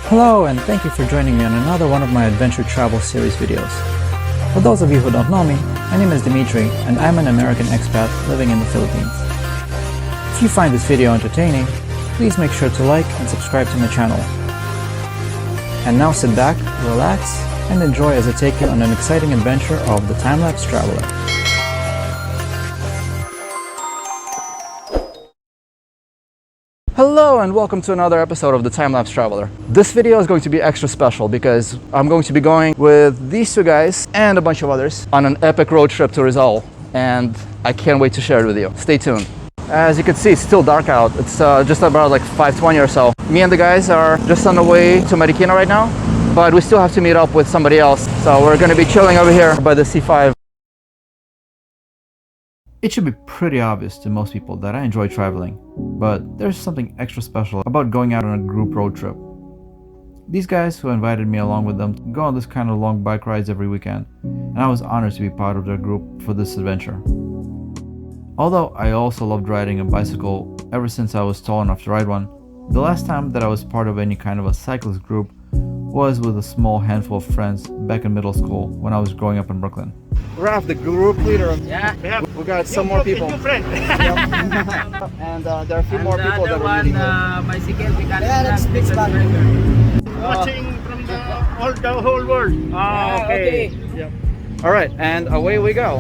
Hello, and thank you for joining me on another one of my adventure travel series videos. For those of you who don't know me, my name is Dimitri and I'm an American expat living in the Philippines. If you find this video entertaining, please make sure to like and subscribe to my channel. And now sit back, relax, and enjoy as I take you on an exciting adventure of the time-lapse traveler. Hello and welcome to another episode of the Time-Lapse Traveler. This video is going to be extra special because I'm going to be going with these two guys and a bunch of others on an epic road trip to Rizal, and I can't wait to share it with you. Stay tuned. As you can see, it's still dark out. It's just about like 5:20 or so. Me and the guys are just on the way to Marikina right now, but we still have to meet up with somebody else. So we're going to be chilling over here by the C5. It should be pretty obvious to most people that I enjoy traveling, but there's something extra special about going out on a group road trip. These guys who invited me along with them go on this kind of long bike rides every weekend, and I was honored to be part of their group for this adventure. Although I also loved riding a bicycle ever since I was tall enough to ride one, the last time that I was part of any kind of a cyclist group was with a small handful of friends back in middle school when I was growing up in Brooklyn. Raf, the group leader. Yeah. We got some more people. Two friends. And there are a few more people that are meeting. Bicycle mechanic. Yeah, that's big spot. Watching from the whole world. Okay. Yep. All right, and away we go.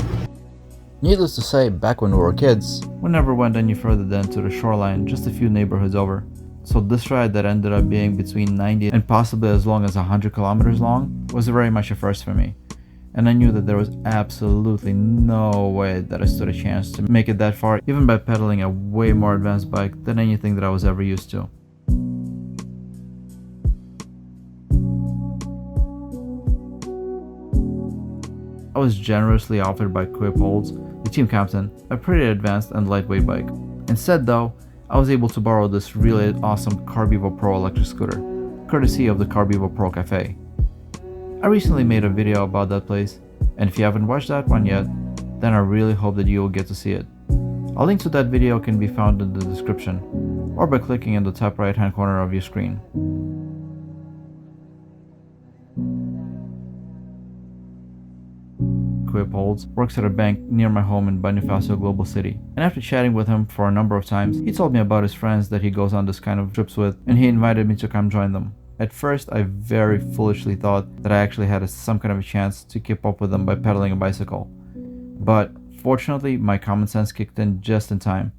Needless to say, back when we were kids, we never went any further than to the shoreline, just a few neighborhoods over. So this ride that ended up being between 90 and possibly as long as 100 kilometers long was very much a first for me. And I knew that there was absolutely no way that I stood a chance to make it that far, even by pedaling a way more advanced bike than anything that I was ever used to. I was generously offered by Quip Holds, the team captain, a pretty advanced and lightweight bike. Instead though, I was able to borrow this really awesome Carb Evo Pro electric scooter, courtesy of the Carb Evo Pro Cafe. I recently made a video about that place, and if you haven't watched that one yet, then I really hope that you will get to see it. A link to that video can be found in the description, or by clicking in the top right hand corner of your screen. Quip Holds works at a bank near my home in Bonifacio Global City, and after chatting with him for a number of times, he told me about his friends that he goes on this kind of trips with, and he invited me to come join them. At first, I very foolishly thought that I actually had some kind of a chance to keep up with them by pedaling a bicycle. But fortunately, my common sense kicked in just in time,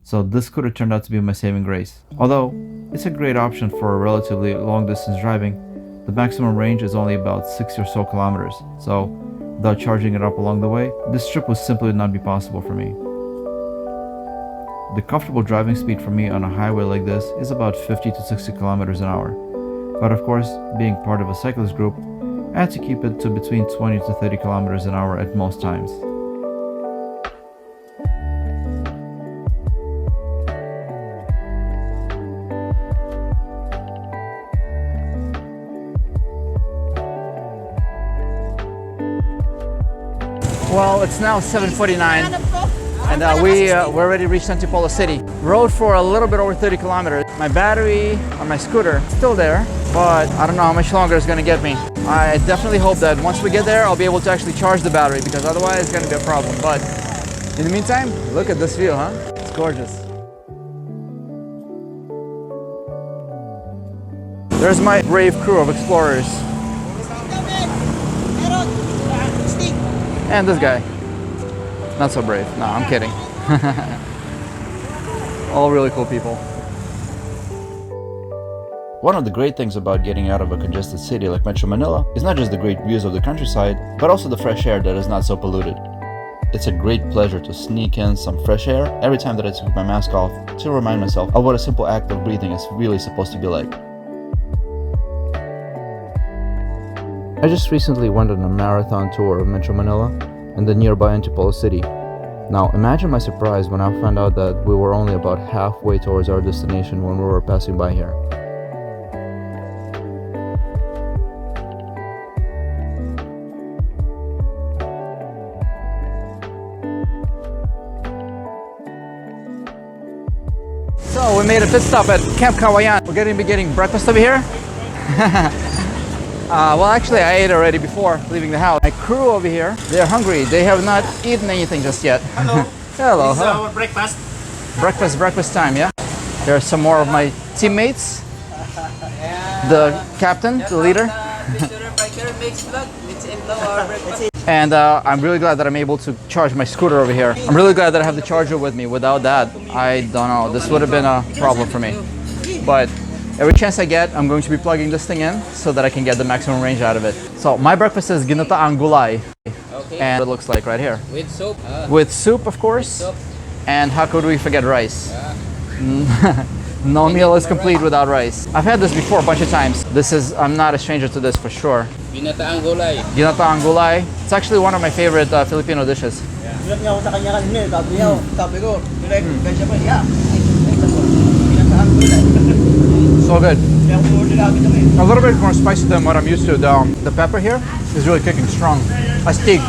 so this scooter turned out to be my saving grace. Although it's a great option for a relatively long distance driving, the maximum range is only about 60 or so kilometers, so without charging it up along the way, this trip would simply not be possible for me. The comfortable driving speed for me on a highway like this is about 50 to 60 kilometers an hour. But of course, being part of a cyclist group, I had to keep it to between 20 to 30 kilometers an hour at most times. Well, it's now 7:49, and we already reached Antipolo City. Rode for a little bit over 30 kilometers. My battery on my scooter is still there, but I don't know how much longer it's going to get me. I definitely hope that once we get there, I'll be able to actually charge the battery, because otherwise it's going to be a problem. But in the meantime, look at this view, huh? It's gorgeous. There's my brave crew of explorers. And this guy. Not so brave. No, I'm kidding. All really cool people. One of the great things about getting out of a congested city like Metro Manila is not just the great views of the countryside, but also the fresh air that is not so polluted. It's a great pleasure to sneak in some fresh air every time that I took my mask off to remind myself of what a simple act of breathing is really supposed to be like. I just recently went on a marathon tour of Metro Manila and the nearby Antipolo City. Now imagine my surprise when I found out that we were only about halfway towards our destination when we were passing by here. So we made a pit stop at Camp Kawayan. We're going to be getting breakfast over here. Well, actually, I ate already before leaving the house. My crew over here, they're hungry. They have not eaten anything just yet. Hello. Hello. This is Hello. our breakfast. Breakfast time, yeah? There are some more of my teammates. The captain, the leader. And I'm really glad that I'm able to charge my scooter over here. I'm really glad that I have the charger with me. Without that, I don't know, this would have been a problem for me. But every chance I get, I'm going to be plugging this thing in so that I can get the maximum range out of it. So my breakfast is ginataang gulay. Okay. And it looks like right here. With soup. With soup, of course. Soup. And how could we forget rice? No meal is complete without rice. I've had this before a bunch of times. I'm not a stranger to this for sure. Ginataang gulay. Ginataang gulay. It's actually one of my favorite Filipino dishes. Sulat niya ako sa kanya kanina, sabi ko, kaya pa, ginataang gulay. So good. Kaya kumuli lagi kami. A little bit more spicy than what I'm used to. The pepper here is really kicking strong. Astig.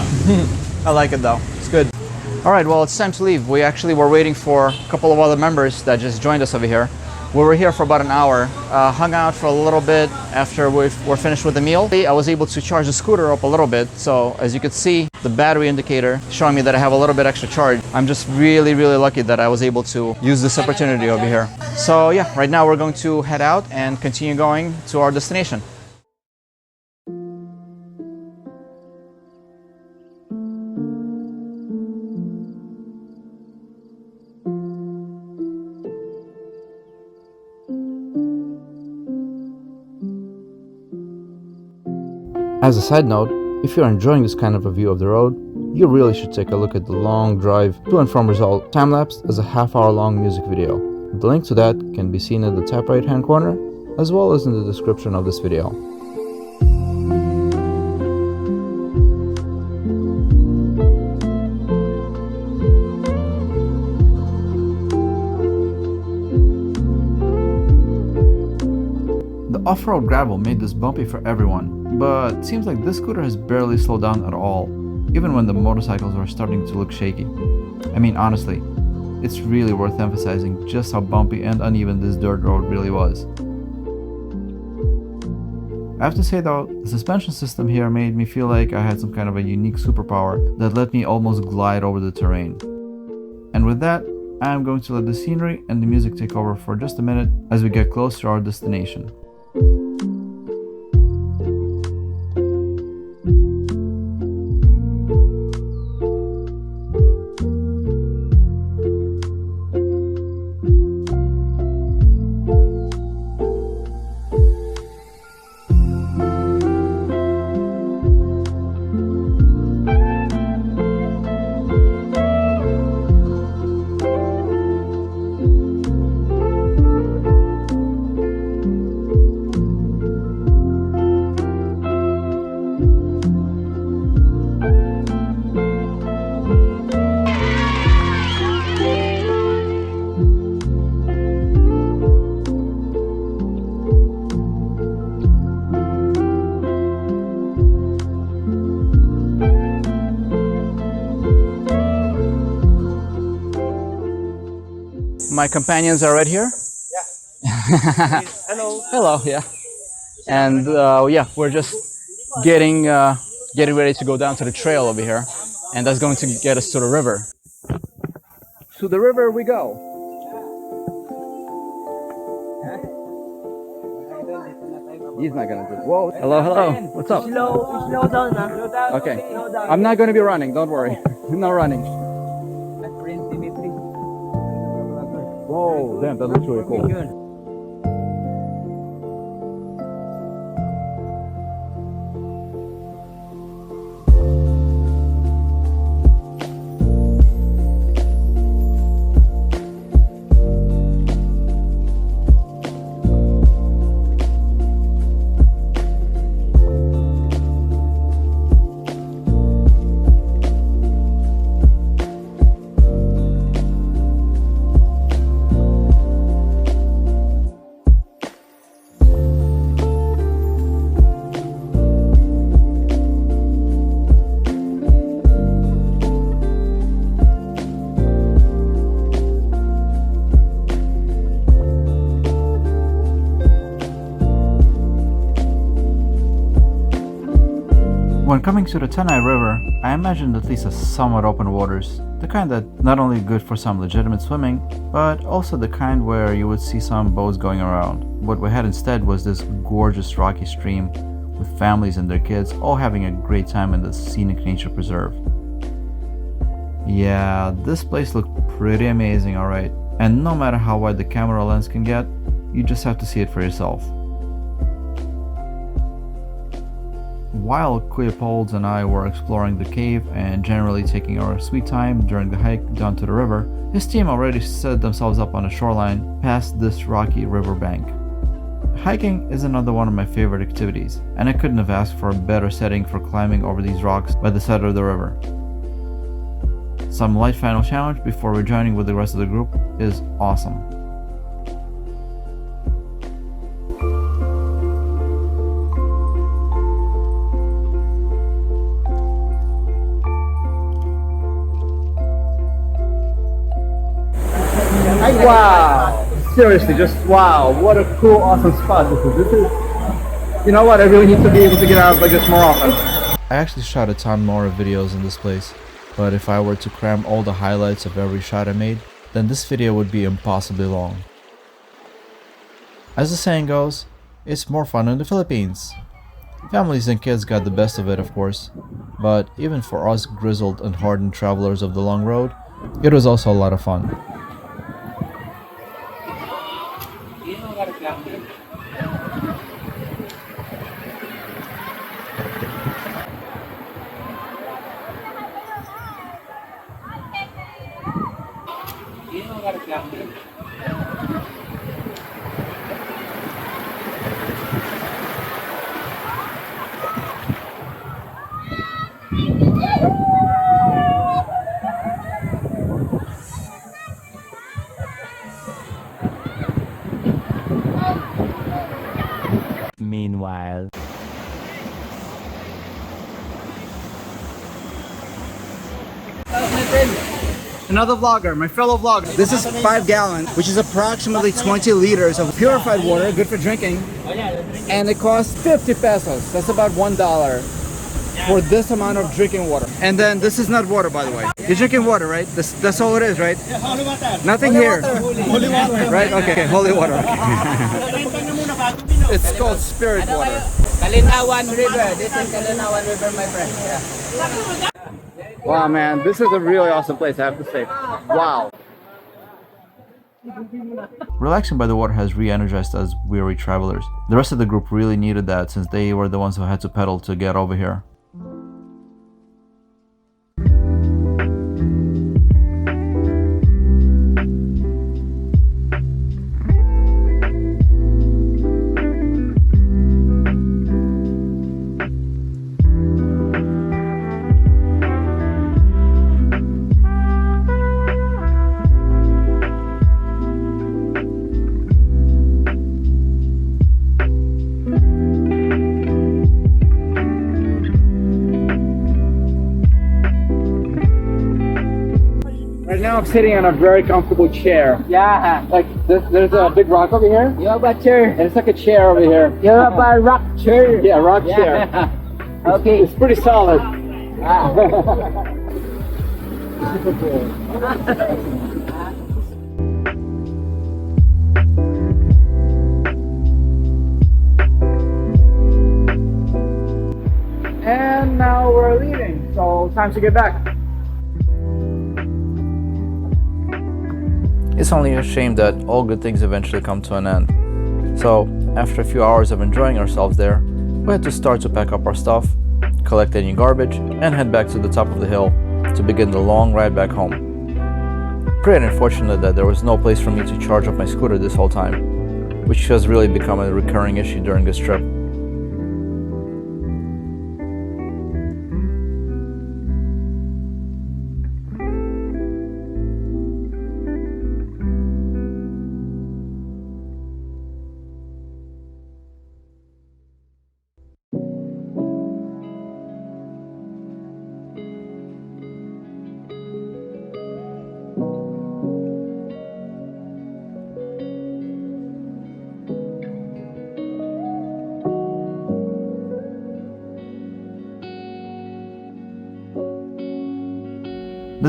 I like it though. It's good. All right, well, it's time to leave. We actually were waiting for a couple of other members that just joined us over here. We were here for about an hour, hung out for a little bit after we're finished with the meal. I was able to charge the scooter up a little bit. So as you can see, the battery indicator showing me that I have a little bit extra charge. I'm just really, really lucky that I was able to use this opportunity over here. So yeah, right now we're going to head out and continue going to our destination. As a side note, if you're enjoying this kind of a view of the road, you really should take a look at the long drive to and from Rizal, time-lapsed as a half-hour-long music video. The link to that can be seen in the top right-hand corner, as well as in the description of this video. The off-road gravel made this bumpy for everyone, but it seems like this scooter has barely slowed down at all, even when the motorcycles were starting to look shaky. I mean, honestly, it's really worth emphasizing just how bumpy and uneven this dirt road really was. I have to say though, the suspension system here made me feel like I had some kind of a unique superpower that let me almost glide over the terrain. And with that, I am going to let the scenery and the music take over for just a minute as we get close to our destination. My companions are right here. Yeah. Hello. Hello, yeah. And yeah, we're just getting ready to go down to the trail over here, and that's going to get us to the river. To the river we go. He's not gonna do it. Whoa. Hello, hello. What's up? Slow down, ha? Okay. I'm not gonna be running, don't worry. I'm not running. Whoa, damn, that looks really cool. When coming to the Tanay River, I imagined at least a somewhat open waters, the kind that not only good for some legitimate swimming, but also the kind where you would see some boats going around. What we had instead was this gorgeous rocky stream with families and their kids all having a great time in the scenic nature preserve. Yeah, this place looked pretty amazing, alright, and no matter how wide the camera lens can get, you just have to see it for yourself. While Leopolds and I were exploring the cave and generally taking our sweet time during the hike down to the river, his team already set themselves up on the shoreline past this rocky riverbank. Hiking is another one of my favorite activities, and I couldn't have asked for a better setting for climbing over these rocks by the side of the river. Some light final challenge before rejoining with the rest of the group is awesome. Wow! Seriously, just wow! What a cool, awesome spot this is. You know what? I really need to be able to get out like this more often. I actually shot a ton more videos in this place, but if I were to cram all the highlights of every shot I made, then this video would be impossibly long. As the saying goes, it's more fun in the Philippines. Families and kids got the best of it, of course, but even for us grizzled and hardened travelers of the long road, it was also a lot of fun. Meanwhile. Another vlogger, my fellow vlogger. This is 5 gallons, which is approximately 20 liters of purified water, good for drinking. And it costs 50 pesos. That's about $1 for this amount of drinking water. And then this is not water, by the way. You're drinking water, right? That's all it is, right? Yeah, holy water. Nothing holy here. Water. Holy water. Right? Okay, holy water. It's called spirit water. Calinawan River. This is Calinawan River, my friend. Yeah. Wow, man, this is a really awesome place, I have to say. Wow. Relaxing by the water has re-energized us weary travelers. The rest of the group really needed that since they were the ones who had to pedal to get over here. Right now I'm sitting on a very comfortable chair. Yeah. Like, there's a big rock over here. You have a chair. And it's like a chair over here. You have a rock chair. Yeah, rock chair. Okay. It's pretty solid. Ah. Super cool. And now we're leaving, so time to get back. It's only a shame that all good things eventually come to an end. So, after a few hours of enjoying ourselves there, we had to start to pack up our stuff, collect any garbage, and head back to the top of the hill to begin the long ride back home. Pretty unfortunate that there was no place for me to charge up my scooter this whole time, which has really become a recurring issue during this trip.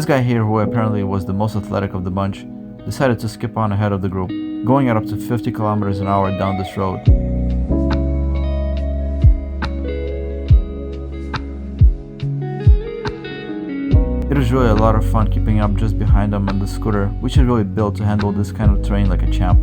This guy here, who apparently was the most athletic of the bunch, decided to skip on ahead of the group, going at up to 50 kilometers an hour down this road. It was really a lot of fun keeping up just behind him on the scooter, which is really built to handle this kind of terrain like a champ.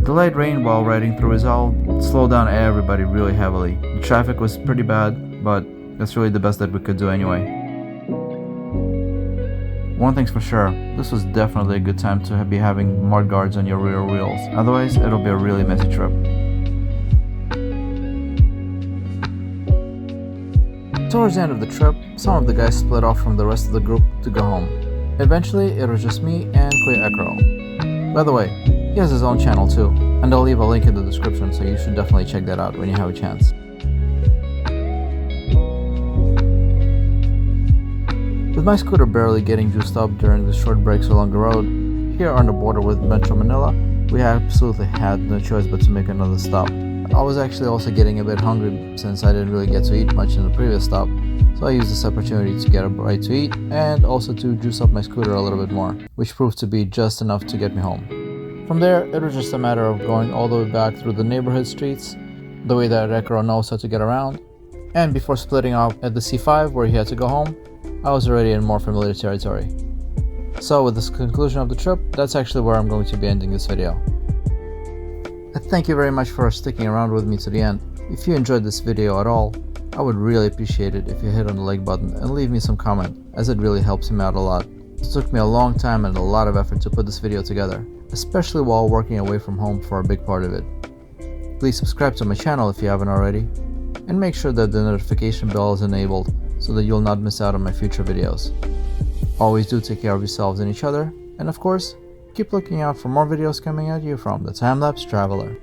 The light rain while riding through Rizal slowed down everybody really heavily. The traffic was pretty bad, but that's really the best that we could do anyway. One thing's for sure, this was definitely a good time to be having mud guards on your rear wheels, otherwise it'll be a really messy trip. Towards the end of the trip, some of the guys split off from the rest of the group to go home. Eventually, it was just me and Kuya Ekro. By the way, he has his own channel too, and I'll leave a link in the description, so you should definitely check that out when you have a chance. With my scooter barely getting juiced up during the short breaks along the road, here on the border with Metro Manila, we absolutely had no choice but to make another stop. I was actually also getting a bit hungry since I didn't really get to eat much in the previous stop, so I used this opportunity to get a bite to eat and also to juice up my scooter a little bit more, which proved to be just enough to get me home. From there, it was just a matter of going all the way back through the neighborhood streets, the way that Rekro knows how to get around, and before splitting off at the C5 where he had to go home, I was already in more familiar territory. So with this conclusion of the trip, that's actually where I'm going to be ending this video. Thank you very much for sticking around with me to the end. If you enjoyed this video at all, I would really appreciate it if you hit on the like button and leave me some comment, as it really helps me out a lot. It took me a long time and a lot of effort to put this video together, especially while working away from home for a big part of it. Please subscribe to my channel if you haven't already, and make sure that the notification bell is enabled so that you'll not miss out on my future videos. Always do take care of yourselves and each other, and of course, keep looking out for more videos coming at you from the Time-Lapse Traveler.